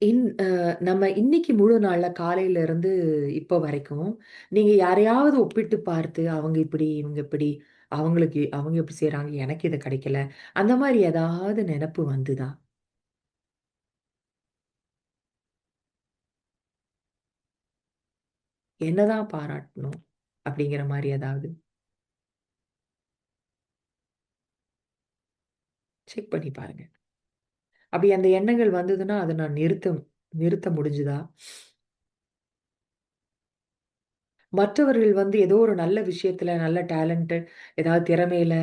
இன் அ நம்ம இன்னைக்கு முழு நாள்ல காலையில இருந்து இப்ப வரைக்கும், நீங்க யாரையாவது ஒப்பிட்டு பார்த்து, அவங்க இப்படி, இவங்க இப்படி, அவங்க இப்படி செய்றாங்க, எனக்கு இது கிடைக்கல. அந்த மாரி ஏதாவது நெனப்பு வந்துதா? என்னதான் பாராட்டணும்? அப்படிங்கிற மாரி ஏதாவது? செக் பண்ணி பாருங்க. அப்படி அந்த எண்ணங்கள் வந்ததுன்னா, அத நான் நிறுத்த முடிஞ்சுதா? மற்றவர்கள் வந்து ஏதோ ஒரு நல்ல விஷயத்துல, நல்ல டேலண்டட் ஏதாவது திறமையில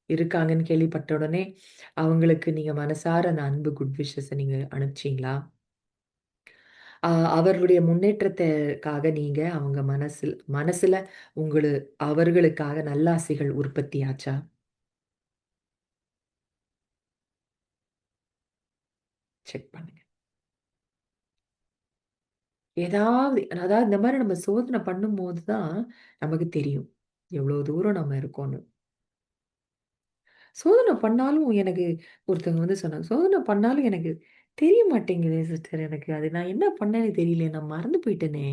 இருக்காங்கன்னு கேள்விப்பட்ட உடனே, அவங்களுக்கு நீங்க மனசார அந்த அன்பு, குட் விஷஸ நீங்க அனுப்பிச்சீங்களா? அ அவர்களுடைய முன்னேற்றத்துக்காக நீங்க அவங்க மனசுல அவர்களுக்காக நல்லாசைகள் உற்பத்தி ஆச்சா? செக் பண்ணுங்க. ஏதாவது அதாவது இந்த மாரி நம்ம சோதனை பண்ணும்போது தான் நமக்கு தெரியும். எவ்வளோ தூரம் நம்ம இருக்கோம்ன்னு. சோதனை பண்ணாலும் எனக்கு ஒருத்தவங்க வந்து சொன்னாங்க. சோதனை பண்ணாலும் எனக்கு தெரிய மாட்டேங்குதே சிஸ்டர் எனக்கு. அது நான் என்ன பண்ணேன்னு தெரியலையே! நான் மறந்து போயிட்டேனே!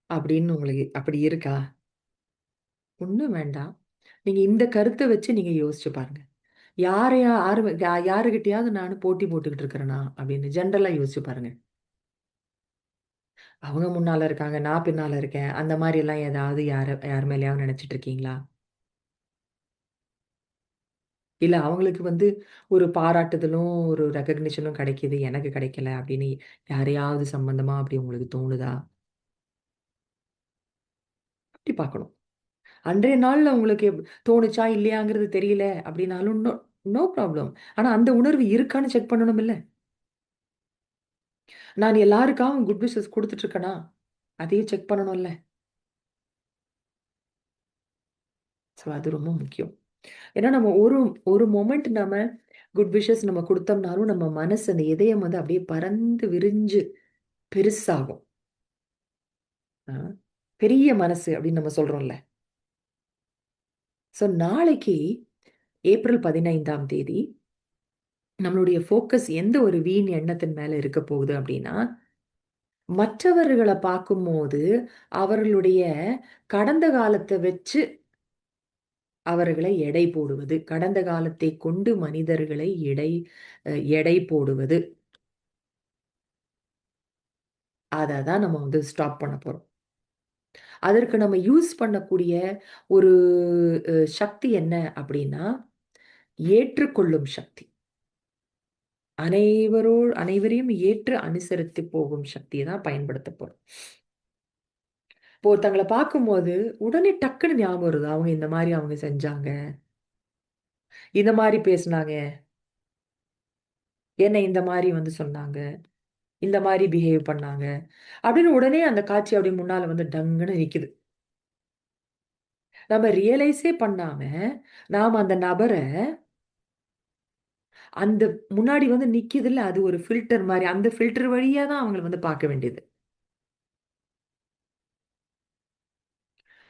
அப்படின்னு உங்களுக்கு அப்படி இருக்கா? ஒண்ணும் வேண்டாம். நீங்க இந்த கருத்த வச்சு நீங்க யோசிச்சு பாருங்க. யாரையா ஆரு யாருகிட்டயாவது நானு போட்டி போட்டுக்கிட்டு இருக்கிறேனா? அப்படின்னு ஜென்ரலா யோசிச்சு பாருங்க. அவங்க முன்னால இருக்காங்க, நான் பின்னால இருக்கேன். அந்த மாரிலாம் ஏதாவது யார் மேலயாவது நெனச்சுட்டு இருக்கீங்களா? இல்ல அவங்களுக்கு வந்து ஒரு பாராட்டுதலும், ஒரு ரெகக்னிஷனும் கிடைக்குது. எனக்கு கிடைக்கல அப்படின்னு யாரையாவது சம்பந்தமா அப்படி உங்களுக்கு தோணுதா? அப்படி பார்க்கணும். அன்றைய நாள்ல உங்களுக்கு தோணுச்சா, இல்லையாங்கிறது தெரியல அப்படின்னாலும் நோ ப்ராப்ளம். ஆனா அந்த உணர்வு இருக்கான்னு செக் பண்ணணும்ல்ல. நான் எல்லாருக்காகவும் குட் விஷஸ் குடுத்துட்டு இருக்கேனா? அதையும் செக் பண்ணணும்ல. ஸோ அது ரொம்ப முக்கியம். ஏன்னா நம்ம ஒரு ஒரு மொமெண்ட் நம்ம குட் விஷஸ் நம்ம குடுத்தோம்னாலும், நம்ம மனசு அந்த இதயம் வந்து அப்படியே பறந்து விரிஞ்சு பெருசாகும். ஆ. பெரிய மனசு அப்படின்னு நம்ம சொல்றோம்ல. ஸோ நாளைக்கு ஏப்ரல் 15ஆம் தேதி நம்மளுடைய ஃபோக்கஸ் எந்த ஒரு வீண் எண்ணத்தின் மேல இருக்க போகுது அப்படின்னா, மற்றவர்கள பார்க்கும்போது அவர்களுடைய கடந்த காலத்த வச்சு அவர்களை எடை போடுவது. கடந்த காலத்தை கொண்டு மனிதர்களை எடை போடுவது. அத தான் நம்ம வந்து ஸ்டாப் பண்ண போறோம். அதற்கு நம்ம யூஸ் பண்ணக்கூடிய ஒரு சக்தி என்ன அப்படின்னா, ஏற்றுக்கொள்ளும் சக்தி. அனைவரையும் ஏற்று அனுசரித்து போகும் சக்திய தான் பயன்படுத்த போறோம். இப்போ ஒருத்தங்கள பார்க்கும்போது, உடனே டக்குனு ஞாபகம் வருது. அவங்க இந்த மாரி அவங்க செஞ்சாங்க. இந்த மாரி பேசுனாங்க. என்ன இந்த மாரி வந்து சொன்னாங்க. இந்த மாரி பிஹேவ் பண்ணாங்க. அப்படின்னு உடனே அந்த காட்சி அப்படியே முன்னால வந்து டங்குன்னு நிக்குது. நம்ம ரியலைஸே பண்ணாம, நாம அந்த நபர அந்த முன்னாடி வந்து நிக்குதுல்ல, அது ஒரு ஃபில்டர் மாரி. அந்த ஃபில்டர் வழியா தான் அவங்கள வந்து பார்க்க வேண்டியது.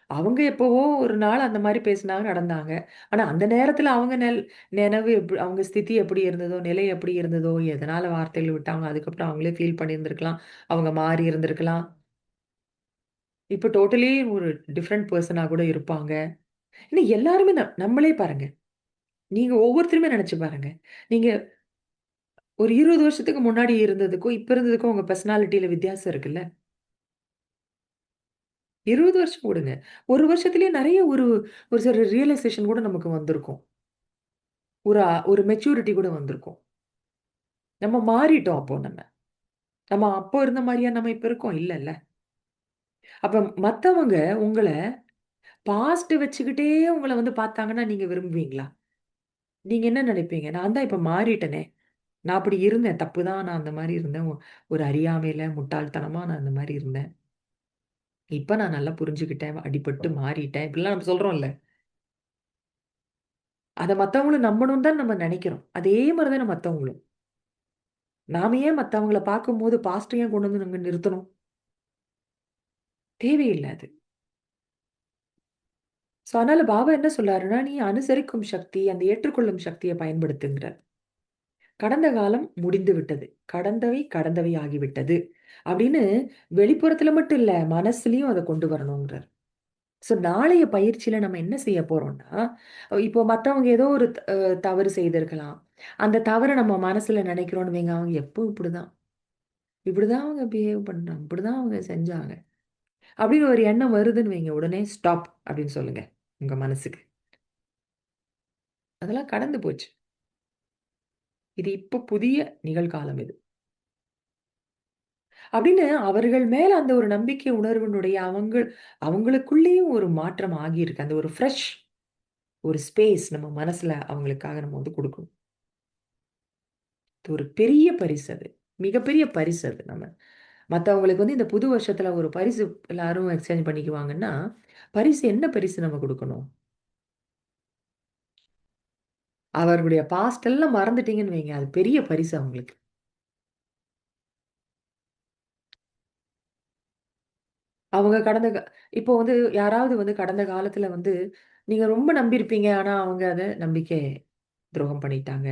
அவங்க எப்பவோ ஒரு நாள் அந்த மாரி பேசினாங்க, நடந்தாங்க. ஆனா அந்த நேரத்துல அவங்க நெனவு அவங்க ஸ்திதி எப்படி இருந்ததோ, நிலை எப்படி இருந்ததோ, எதனால வார்த்தைகள் விட்டாங்களோ, அதுக்கப்புறம் அவங்களே ஃபீல் பண்ணியிருந்திருக்கலாம். அவங்க மாறி இருந்திருக்கலாம். இப்ப டோட்டலி ஒரு டிஃபரண்ட் பெர்சனா கூட இருப்பாங்க. இன்னும் எல்லாருமே நம்மளே பாருங்க. நீங்க ஒவ்வொருத்தருமே நெனச்சு பாருங்க. நீங்க ஒரு 20 வருஷத்துக்கு முன்னாடி இருந்ததுக்கும், இப்ப இருந்ததுக்கும் உங்க பெர்சனாலிட்டில வித்தியாசம் இருக்குல்ல? 20 வருஷம் விடுங்க. 1 வருஷத்திலேயே நெறைய ஒரு சில ரியலைசேஷன் கூட நமக்கு வந்திருக்கும். ஒரு மெச்சூரிட்டி கூட வந்திருக்கும். நம்ம மாறிட்டோம் அப்போ நம்ம. நம்ம அப்போ இருந்த மாரியா நம்ம இப்ப இருக்கோம்? இல்லல்ல. அப்ப மத்தவங்க உங்கள பாஸ்ட் வச்சுக்கிட்டே உங்கள வந்து பார்த்தாங்கன்னா, நீங்க விரும்புவீங்களா? நீங்க என்ன நெனைப்பீங்க? நான் தான் இப்ப மாறிட்டனே! நான் அப்படி இருந்தேன். தப்பு தான். நான் அந்த மாரி இருந்தேன். ஒரு அறியாமையில, முட்டாள்தனமா நான் அந்த மாரி இருந்தேன். இப்ப நான் நல்லா புரிஞ்சுக்கிட்டேன். அடிபட்டு மாறிட்டேன். இப்படிலாம் நம்ம சொல்றோம்ல. அத மத்தவங்களும் நம்பணும்னு தான் நம்ம நெனைக்கிறோம். அதே மாரி தான மத்தவங்களும். நாம ஏன் மத்தவங்கள பார்க்கும்போது பாஸ்ட்ட ஏன் கொண்டு வந்து நம்ம நிறுத்தணும்? தேவையில்ல அது. ஸோ, அதனால பாபா என்ன சொல்றாருன்னா, "நீ அனுசரிக்கும் சக்தி, அந்த ஏற்றுக்கொள்ளும் சக்திய பயன்படுத்துங்கிறார்." கடந்த காலம் முடிந்து விட்டது. கடந்தவை கடந்தவை ஆகிவிட்டது. அப்படின்னு வெளிப்புறத்துல மட்டும் இல்ல, மனசுலயும் அத கொண்டு வரணுங்கிறார். ஸோ நாளைய பயிற்சியில நம்ம என்ன செய்ய போறோம்னா, இப்போ மத்தவங்க ஏதோ ஒரு தவறு செய்திருக்கலாம். அந்த தவற நம்ம மனசுல நினைக்கிறோம்னு வைங்க, அவங்க எப்பவும் இப்படிதான். இப்படிதான் அவங்க பிஹேவ் பண்றாங்க. இப்படிதான் அவங்க செஞ்சாங்க. அப்படின்னு ஒரு எண்ணம் வருதுன்னு வைங்க, உடனே ஸ்டாப் அப்படின்னு சொல்லுங்க. உங்க மனசுக்கு. அதெல்லாம் கடந்து போச்சு. இது இப்ப புதிய நிகழ்காலம் இது. அப்படின்னு அவர்கள் மேல அந்த ஒரு நம்பிக்கை உணர்வினுடைய அவங்களுக்குள்ளேயும் ஒரு மாற்றம் ஆகியிருக்கு. அந்த ஒரு ஃப்ரெஷ் ஒரு ஸ்பேஸ் நம்ம மனசுல அவங்களுக்காக நம்ம வந்து குடுக்கணும். இது ஒரு பெரிய பரிசு அது. மிகப்பெரிய பரிசு அது நம்ம. மத்தவங்களுக்கு வந்து இந்த புது வருஷத்துல ஒரு பரிசு எல்லாரும் எக்ஸ்சேஞ்ச் பண்ணிக்குவாங்கன்னா, பரிசு என்ன பரிசு நம்ம குடுக்கணும்? அவர்களுடைய பாஸ்ட் எல்லாம் மறந்துட்டீங்கன்னு வைங்க, அது பெரிய பரிசு அவங்களுக்கு. அவங்க கடந்த இப்போ வந்து யாராவது வந்து கடந்த காலத்துல வந்து நீங்க ரொம்ப நம்பியிருப்பீங்க. ஆனா அவங்க அத நம்பிக்கை துரோகம் பண்ணிட்டாங்க.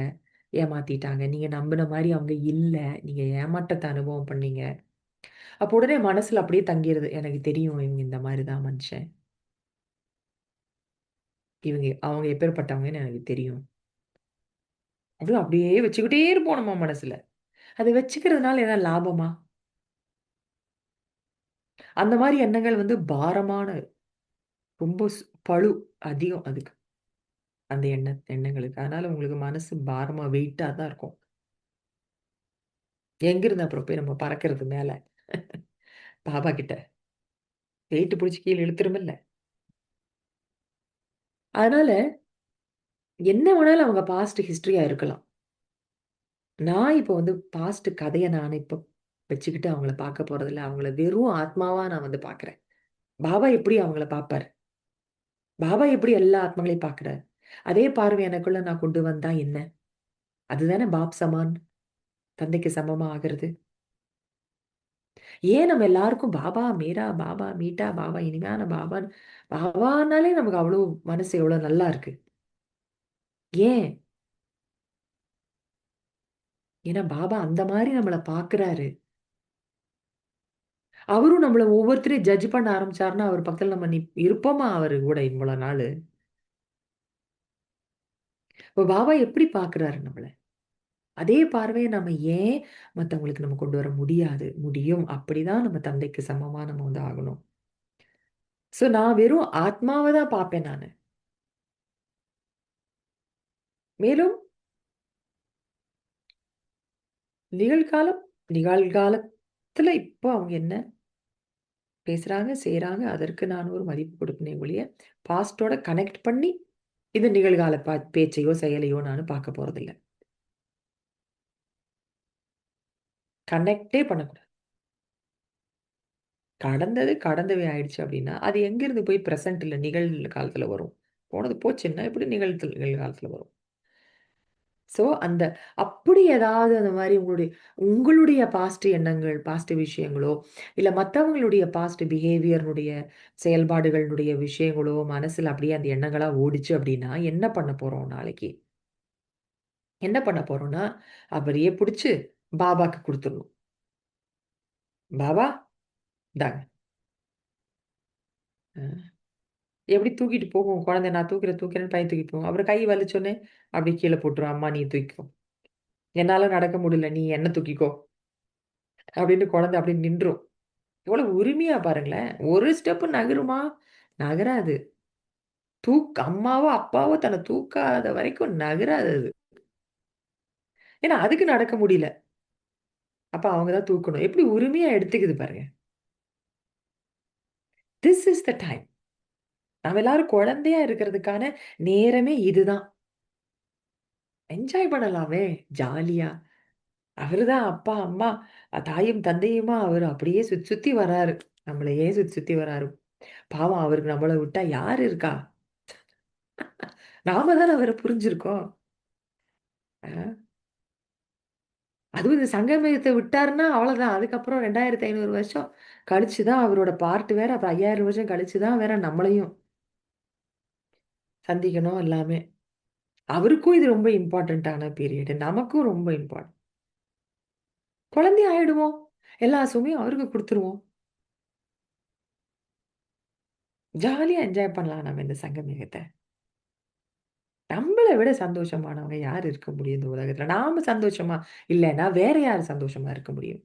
ஏமாத்திட்டாங்க. நீங்க நம்புன மாரி அவங்க இல்ல. நீங்க ஏமாற்றத்த அனுபவம் பண்ணீங்க. அப்போ உடனே மனசுல அப்படியே தங்கிருது. எனக்கு தெரியும் இவங்க இந்த மாரி தான் மனுஷன். அவங்க எப்பேர்ப்பட்டவங்கன்னு எனக்கு தெரியும். அவ்வளோ அப்படியே வச்சுக்கிட்டே இருப்போம் நம்ம மனசுல. அத வச்சுக்கிறதுனால ஏதாவது லாபமா? அந்த மாரி எண்ணங்கள் வந்து பாரமான ரொம்ப பளு அதிகம் அதுக்கு. அந்த எண்ணங்களுக்கு. அதனால உங்களுக்கு மனசு பாரமா வெயிட்டா தான் இருக்கும். எங்கிருந்து அப்புறம் போய் நம்ம பறக்கிறது மேல? பாபா கிட்ட. வெயிட் புடிச்சு கீழ இழுத்துருமில்ல. அதனால என்ன வேணாலும் அவங்க பாஸ்ட் ஹிஸ்டரியா இருக்கலாம். நான் இப்போ வந்து பாஸ்ட் கதைய நான் இப்ப வச்சுக்கிட்டு அவங்கள பார்க்க போறதில்ல. அவங்கள வெறும் ஆத்மாவா நான் வந்து பார்க்குறேன். பாபா எப்படி அவங்கள பார்ப்பாரு? பாபா எப்படி எல்லா ஆத்மாக்களையும் பார்க்குறாரு? அதே பார்வை எனக்குள்ள நான் கொண்டு வந்தா என்ன? அதுதானே பாப் சமான், தந்தைக்கு சமமா ஆகுறது. ஏன் நம்ம எல்லாருக்கும் பாபா மேரா, பாபா மீட்டா, பாபா இனிமையான பாபான்னு பாபான்னாலே நமக்கு அவ்வளோ மனசு எவ்வளோ நல்லா இருக்கு. ஏன்? ஏன்னா பாபா அந்த மாரி நம்மள பார்க்குறாரு. அவரும் நம்மள ஒவ்வொருத்தரையும் ஜட்ஜ் பண்ண ஆரம்பிச்சாருன்னா, அவர் பக்கத்துல நம்ம இருப்போமா அவரு கூட இவ்வளோ நாளு? இப்ப பாபா எப்படி பார்க்குறாரு நம்மள? அதே பார்வைய நம்ம ஏன் மத்தவங்களுக்கு நம்ம கொண்டு வர முடியாது? முடியும். அப்படிதான் நம்ம தந்தைக்கு சமமா நம்ம வந்து ஆகணும். ஸோ நான் வெறும் ஆத்மாவ தான் பார்ப்பேன் நானு. மேலும் நிகழ்காலம், நிகழ்காலத்துல இப்போ அவங்க என்ன பேசுறாங்க, செய்றாங்க, அதற்கு நான் ஒரு மதிப்பு கொடுப்பேனே ஒழிய, பாஸ்ட்டோட கனெக்ட் பண்ணி, இது நிகழ்கால பேச்சையோ, செயலையோ நானு பார்க்க போறதில்ல. கனெக்ட்டே பண்ணக்கூடாது. கடந்தது கடந்தவே ஆயிடுச்சு அப்டின்னா, அது எங்கேருந்து போய் பிரசன்ட்ல நிகழ்காலத்துல வரும்? போனது போச்சுன்னா, எப்படி நிகழ்காலத்துல வரும்? ஸோ, அப்படி ஏதாவது அந்த மாரி உங்களுடைய பாஸ்ட் எண்ணங்கள், பாஸ்ட் விஷயங்களோ, இல்ல மத்தவங்களுடைய பாஸ்ட் பிஹேவியர்னுடைய செயல்பாடுகளுடைய விஷயங்களோ, மனசுல அப்படியே அந்த எண்ணங்களா ஓடுச்சு அப்படின்னா, என்ன பண்ண போறோம் நாளைக்கு? என்ன பண்ண போறோம்னா, அப்படியே புடிச்சு பாபாக்கு குடுத்துறணும். பாபா இந்தாங்க. அ எப்படி தூக்கிட்டு போகும் குழந்தை, நான் தூக்குறேன், தூக்குறேன்னு பையன் தூக்கிட்டு போகும். அப்புறம் கை வலிச்சோனே, அப்படியே கீழ போட்டுரும். அம்மா நீ தூக்கிக்கோ. என்னால நடக்க முடியல. நீ என்ன தூக்கிக்கோ. அப்படின்னு குழந்தை அப்படியே நின்றும். எவ்வளவு உரிமையா பாருங்களேன். ஒரு ஸ்டெப் நகருமா? நகராது. அம்மாவோ, அப்பாவோ தன்ன தூக்காத வரைக்கும் நகராது அது. ஏன்னா அதுக்கு நடக்க முடியல. அப்ப அவங்க தான் தூக்கணும். எப்படி உரிமையா எடுத்துக்குது பாருங்க. This is the time. நாம எல்லாரும் குழந்தையா இருக்கிறதுக்கான நேரமே இதுதான். என்ஜாய் பண்ணலாமே! ஜாலியா. அவரு தான் அப்பா, அம்மா, தாயும், தந்தையுமா அவரு அப்படியே சுத்தி சுத்தி வராரு. நம்மளையே சுத்தி சுத்தி வராரு. பாவம் அவருக்கு நம்மள விட்டா யாரு இருக்கா? நாம தானே அவர புரிஞ்சிருக்கோம். அ. அதுவும் இந்த சங்கமியத்த விட்டாருன்னா அவ்வளோதான். அதுக்கப்புறம் 2500 வருஷம் கழிச்சு தான் அவரோட பார்ட் வேற. அப்புறம் 5000 வருஷம் கழிச்சு தான் வேற நம்மளையும் சந்திக்கணும் எல்லாமே. அவருக்கும் இது ரொம்ப இம்பார்ட்டன்ட்டான பீரியடு. நமக்கும் ரொம்ப இம்பார்ட்டன்ட். குழந்தை ஆயிடுவோம். எல்லா சுமையும் அவருக்கு குடுத்துருவோம். ஜாலியா என்ஜாய் பண்ணலாம் நம்ம இந்த சங்கமிகத்த. நம்மள விட சந்தோஷமானவங்க யார் இருக்க முடியும் இந்த உலகத்துல? நாம சந்தோஷமா இல்லன்னா, வேற யார் சந்தோஷமா இருக்க முடியும்?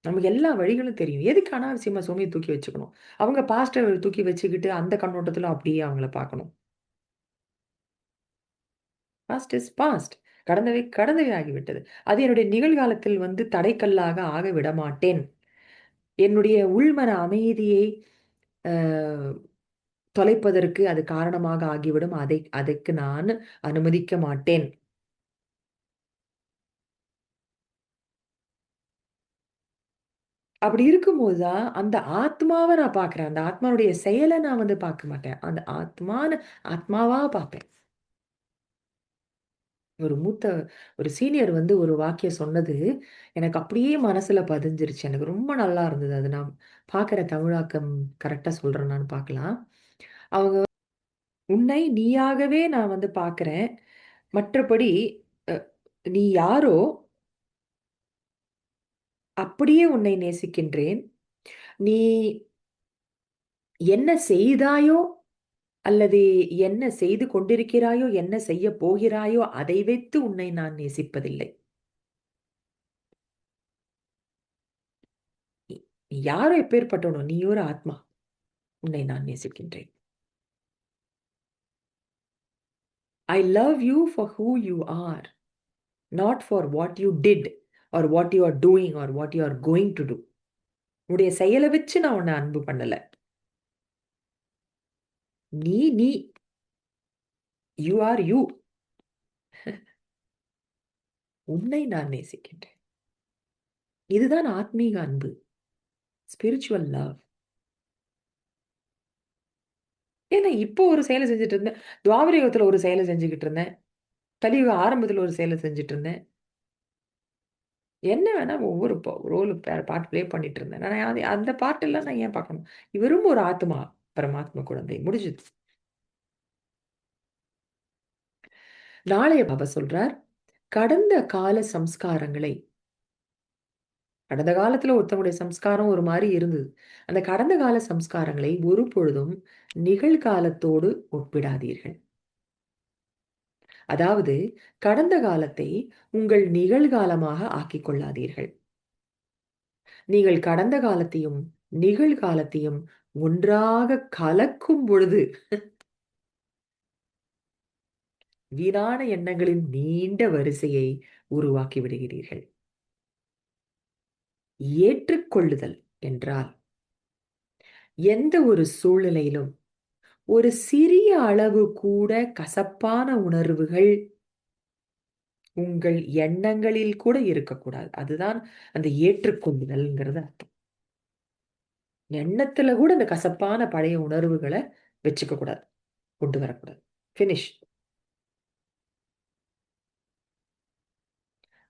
நமக்கு எல்லா வழிகளும் தெரியும். எதுக்கு அனாவசியமா சுமைய தூக்கி வச்சுக்கணும்? அவங்க பாஸ்ட்ட தூக்கி வச்சுக்கிட்டு, அந்த கண்ணோட்டத்துல அப்படியே அவங்கள பார்க்கணும். Past is past. கடந்தவை கடந்தவை ஆகிவிட்டது. அது என்னுடைய நிகழ்காலத்தில் வந்து தடைக்கல்லாக ஆக விடமாட்டேன். என்னுடைய உள்மன அமைதியை அ தொலைப்பதற்கு அது காரணமாக ஆகிவிடும். அதற்கு நான் அனுமதிக்க மாட்டேன். அப்படி இருக்கும்போது தான், அந்த ஆத்மாவ நான் பார்க்குறேன். அந்த ஆத்மாவுடைய செயல நான் வந்து பார்க்க மாட்டேன். அந்த ஆத்மாவா பார்ப்பேன். ஒரு மூத்த ஒரு சீனியர் வந்து ஒரு வாக்கியம் சொன்னது, எனக்கு அப்படியே மனசுல பதிஞ்சிருச்சு. எனக்கு ரொம்ப நல்லா இருந்தது. அது நான் பார்க்குற தமிழாக்கம் கரெக்ட்டா சொல்றேனான்னு பார்க்கலாம். அவங்க "உன்னை நீயாகவே நான் வந்து பார்க்குறேன். மற்றபடி அ நீ யாரோ, அப்படியே உன்னை நேசிக்கின்றேன். நீ என்ன செய்தாயோ அல்லது என்ன செய்து கொண்டிருக்கிறாயோ, என்ன செய்யப் போகிறாயோ, அதை வைத்து உன்னை நான் நேசிப்பதில்லை. நீ நீ யாரோ எப்பேர்ப்பட்டவனோ, நீ ஒரு ஆத்மா. உன்னை நான் நேசிக்கின்றேன். I love you for who you are, not for what you did or what you are doing or what you are going to do. உன்னுடைய செயல வச்சு நான் உன்ன அன்பு பண்ணல. நீ. You are you. உன்னை நான் நேசிக்கின்றேன். இதுதான் ஆத்மீக அன்பு. Spiritual love. ஏன்னா இப்போ ஒரு செயல செஞ்சுட்டு இருந்தேன். துவாபர யுகத்துல ஒரு செயல செஞ்சுகிட்டு இருந்தேன். கலியுக ஆரம்பத்துல ஒரு செயல செஞ்சுட்டு இருந்தேன். என்ன வேணா ஒவ்வொரு ரோல் பார்ட் ப்ளே பண்ணிட்டு இருந்தேன். நான் அந்த பார்ட் எல்லாம் நான் ஏன் பார்க்கணும்? இவரும் ஒரு ஆத்மா, பரமாத்ம குழந்தை. முடிஞ்சுது. நாளைய பாபா சொல்றார், கடந்த கால சம்ஸ்காரங்களை கடந்த காலத்துல ஒருத்தவங்களுடைய சம்ஸ்காரம் ஒரு மாரி இருந்தது. அந்த கடந்த கால சம்ஸ்காரங்களை ஒரு பொழுதும் நிகழ்காலத்தோடு ஒப்பிடாதீர்கள். அதாவது கடந்த காலத்தை உங்கள் நிகழ்காலமாக ஆக்கிக் கொள்ளாதீர்கள். நீங்கள் கடந்த காலத்தையும், நிகழ்காலத்தையும் ஒன்றாக கலக்கும் பொழுது, வீணான எண்ணங்களின் நீண்ட வரிசையை உருவாக்கி விடுகிறீர்கள். ஏற்றுக்கொள்ளுதல் என்றால், எந்த ஒரு சூழ்நிலையிலும் ஒரு சிறிய அளவு கூட கசப்பான உணர்வுகள் உங்கள் எண்ணங்களில் கூட இருக்கக்கூடாது. அதுதான் அந்த ஏற்றுக்கொள்ளுதல்ங்கிறது அர்த்தம். எண்ணத்துல கூட அந்த கசப்பான பழைய உணர்வுகள வச்சுக்க கூடாது. கொண்டு வரக்கூடாது. ஃபினிஷ்.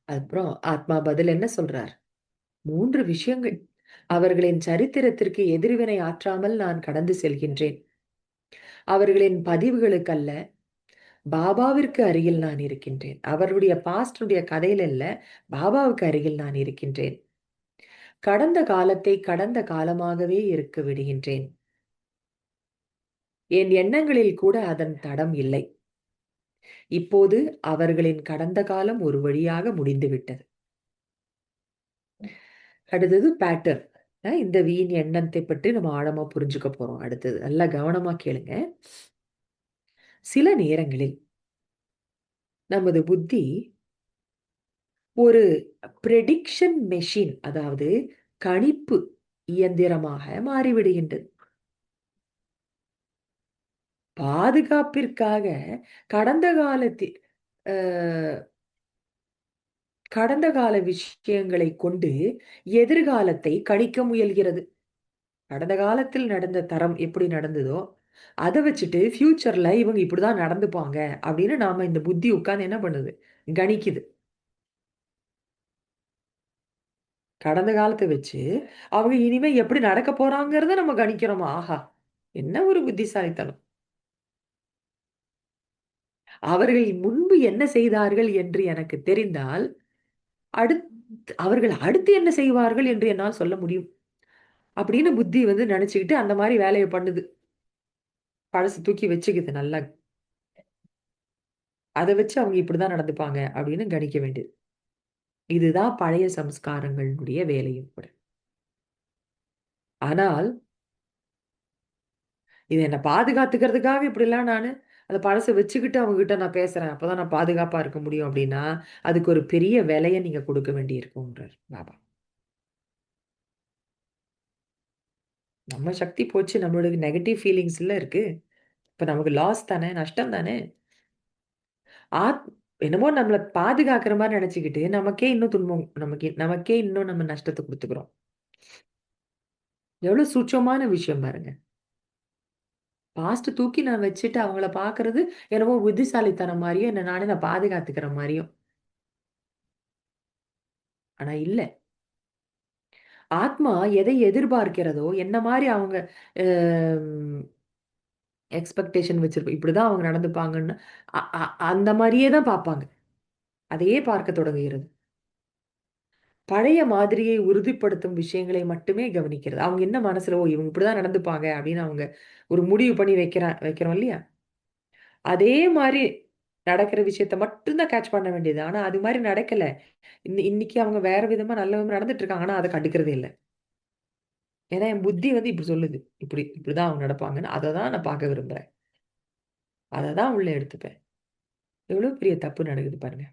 அப்புறம் ஆத்மா பதில் என்ன சொல்றார்? 3 விஷயங்கள். அவர்களின் சரித்திரத்திற்கு எதிர்வினை ஆற்றாமல் நான் கடந்து செல்கின்றேன். அவர்களின் பதிவுகளுக்கல்ல, பாபாவிற்கு அருகில் நான் இருக்கின்றேன். அவருடைய பாஸ்டுடைய கதையில இல்ல, பாபாவுக்கு அருகில் நான் இருக்கின்றேன். கடந்த காலத்தை கடந்த காலமாகவே இருக்க விடுகின்றேன். என் எண்ணங்களில் கூட அதன் தடம் இல்லை. இப்போது அவர்களின் கடந்த காலம் ஒரு வழியாக முடிந்துவிட்டது. அடுத்தது பேட்டர்ன். இந்த வீண் எண்ணத்தை பற்றி நம்ம ஆழமா புரிஞ்சுக்க போறோம் அடுத்தது. நல்லா கவனமா கேளுங்க. சில நேரங்களில் நமது புத்தி ஒரு பிரெடிக்ஷன் மெஷின், அதாவது கணிப்பு இயந்திரமாக மாறிவிடுகின்றது. பாதுகாப்பிற்காக கடந்த காலத்தில் அ கடந்த கால விஷயங்களை கொண்டு எதிர்காலத்தை கணிக்க முயல்கிறது. கடந்த காலத்தில் நடந்த தரம் எப்படி நடந்ததோ, அத வச்சுட்டு ஃபியூச்சர்ல இவங்க இப்படிதான் நடந்துப்பாங்க அப்படின்னு நாம இந்த புத்தி உட்கார்ந்து என்ன பண்ணுது? கணிக்குது. கடந்த காலத்த வச்சு, அவங்க இனிமே எப்படி நடக்க போறாங்கிறத நம்ம கணிக்கிறோமா? ஆஹா! என்ன ஒரு புத்திசாலித்தனம். அவர்கள் முன்பு என்ன செய்தார்கள் என்று எனக்கு தெரிந்தால், அவர்கள் அடுத்து என்ன செய்வார்கள் என்று என்னால் சொல்ல முடியும். அப்படின்னு புத்தி வந்து நினைச்சுக்கிட்டு அந்த மாரி வேலைய பண்ணுது. பழச தூக்கி வச்சுக்குது நல்லா. அத வச்சு அவங்க இப்படிதான் நடந்துப்பாங்க அப்படின்னு கணிக்க வேண்டியது. இதுதான் பழைய சம்ஸ்காரங்களுடைய வேலையும் கூட. ஆனால், இது என்ன பாதுகாத்துக்கிறதுக்காக இப்படிலாம் நானு அந்த பழச வச்சுக்கிட்டு அவங்ககிட்ட நான் பேசுறேன். அப்பதான் நான் பாதுகாப்பா இருக்க முடியும் அப்படின்னா, அதுக்கு ஒரு பெரிய விலைய நீங்க குடுக்க வேண்டியிருக்கும்ன்றார் பாபா. நம்ம சக்தி போச்சு. நம்மளுடைய நெகட்டிவ் ஃபீலிங்ஸ்ல இருக்கு. இப்ப நமக்கு லாஸ் தானே, நஷ்டம் தானே. ஆத் என்னமோ நம்மள பாதுகாக்கிற மாரி நெனச்சுக்கிட்டு, நமக்கே இன்னும் துன்பம் நமக்கே இன்னும் நம்ம நஷ்டத்த குடுத்துக்கிறோம். எவ்வளோ சூட்சமான விஷயம் பாருங்க. பாஸ்ட்ட தூக்கி நான் வச்சுட்டு அவங்கள பார்க்கறது, என்னவோ புத்திசாலித்தனம் மாரியும், என்ன நானே நான் பாதுகாத்துக்கிற மாரியும். ஆனா இல்ல. ஆத்மா எதை எதிர்பார்க்கிறதோ, என்ன மாரி அவங்க அ எக்ஸ்பெக்டேஷன் வச்சிருப்ப இப்படிதான் அவங்க நடந்துப்பாங்கன்னு, அ அ அந்த மாரியே தான் பார்ப்பாங்க. அதையே பார்க்க தொடங்குகிறது. பழைய மாதிரியை உறுதிப்படுத்தும் விஷயங்களை மட்டுமே கவனிக்கிறது. அவங்க என்ன மனசுல, "ஓ! இவங்க இப்படிதான் நடந்துப்பாங்க." அப்படின்னு அவங்க ஒரு முடிவு பண்ணி வைக்கிறோம் இல்லையா? அதே மாரி நடக்கிற விஷயத்த மட்டும் தான் கேட்ச் பண்ண வேண்டியது. ஆனா, அது மாரி நடக்கல. இன்னைக்கு அவங்க வேற விதமா நல்ல விதமா நடந்துட்டு இருக்காங்க. ஆனா, அத கண்டுக்கிறதே இல்ல. ஏன்னா, என் புத்தி வந்து இப்படி சொல்லுது. இப்படிதான் அவங்க நடப்பாங்கன்னு. அத தான் நான் பார்க்க விரும்புறேன். அத தான் உள்ள எடுத்துப்பேன். எவ்வளோ பெரிய தப்பு நடக்குது பாருங்க.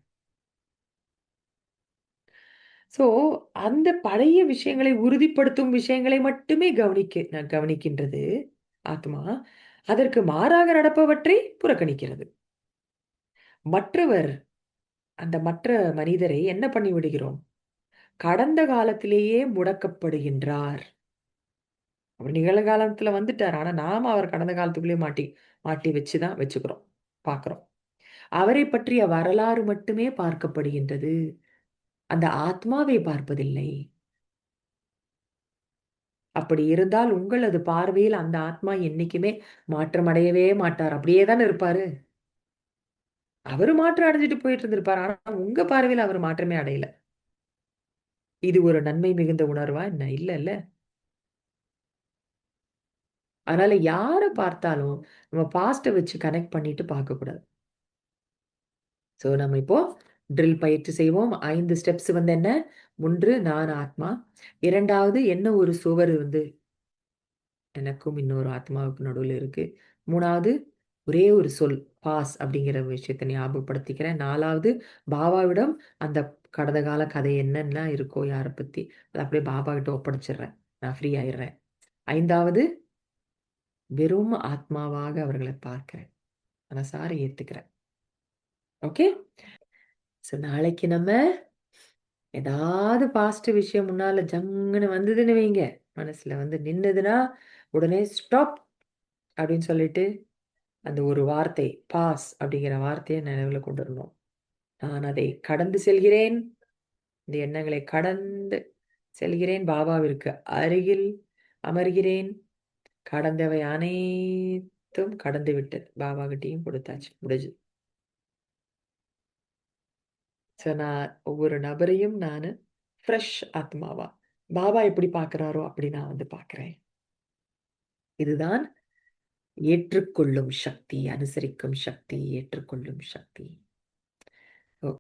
ஸோ, அந்த பழைய விஷயங்களை உறுதிப்படுத்தும் விஷயங்களை மட்டுமே கவனிக்கின்றது ஆத்மா. அதற்கு மாறாக நடப்பவற்றை புறக்கணிக்கிறது. மற்றவர் மற்ற மனிதரை என்ன பண்ணி விடுகிறோம்? கடந்த காலத்திலேயே முடக்கப்படுகின்றார். அவர் நிகழ்காலத்துல வந்துட்டார். ஆனா, நாம அவர் கடந்த காலத்துக்குள்ளேயே மாட்டி மாட்டி வச்சு தான் வச்சுக்கிறோம். பார்க்கிறோம். அவரைப் பற்றிய வரலாறு மட்டுமே பார்க்கப்படுகின்றது. அந்த ஆத்மாவை பார்ப்பதில்லை. அப்படி இருந்தால் உங்களது பார்வையில் அந்த ஆத்மா என்னைக்குமே மாற்றம் அடையவே மாட்டார். அப்படியே தானே இருப்பாரு. அவரு மாற்றம் அடைஞ்சுட்டு போயிட்டு இருந்திருப்பாரு. ஆனா, உங்க பார்வையில அவரு மாற்றமே அடையல. இது ஒரு நன்மை மிகுந்த உணர்வா என்ன? இல்லல்ல. அதனால யார பார்த்தாலும் நம்ம பாஸ்ட்ட வச்சு கனெக்ட் பண்ணிட்டு பார்க்கக்கூடாது. ஸோ நம்ம இப்போ ட்ரில் பயிற்சி செய்வோம். 5 ஸ்டெப்ஸ் வந்து என்ன? 1 நான் ஆத்மா. 2வது என்ன ஒரு சுவர் வந்து எனக்கும் இன்னொரு ஆத்மாவுக்கும் நடுவுல இருக்கு. 3வது ஒரே ஒரு சொல் பாஸ் அப்படிங்கிற விஷயத்த ஞாபகப்படுத்திக்கிறேன். 4வது பாபாவிடம் அந்த கடந்த கால கதை என்னலாம் இருக்கோ யார பத்தி, அத அப்படியே பாபா கிட்ட ஒப்படைச்சிடுறேன். நான் ஃப்ரீ ஆயிடுறேன். 5வது வெறும் ஆத்மாவாக அவர்கள பார்க்கிறேன். மனசார ஏத்துக்கிறேன். ஓகே? ஸோ நாளைக்கு நம்ம ஏதாவது பாஸ்ட் விஷயம் முன்னால ஜங்குன்னு வந்ததுன்னு வைங்க, மனசுல வந்து நின்னதுன்னா, உடனே ஸ்டாப் அப்படின்னு சொல்லிட்டு, அந்த ஒரு வார்த்தை பாஸ் அப்படிங்கிற வார்த்தைய நினைவுல கொண்டு வரணும். நான் அதை கடந்து செல்கிறேன். இந்த எண்ணங்களை கடந்து செல்கிறேன். பாபாவிற்கு அருகில் அமர்கிறேன். கடந்தவை அனைத்தும் கடந்து விட்டது. பாபாகிட்டயும் கொடுத்தாச்சு. முடிஞ்சுது. ஸோ நான் ஒவ்வொரு நபரையும் நானு ஃப்ரெஷ் ஆத்மாவா, பாபா எப்படி பார்க்கிறாரோ அப்படி நான் வந்து பார்க்கிறேன். இதுதான் ஏற்றுக்கொள்ளும் சக்தி, அனுசரிக்கும் சக்தி, ஏற்றுக்கொள்ளும் சக்தி.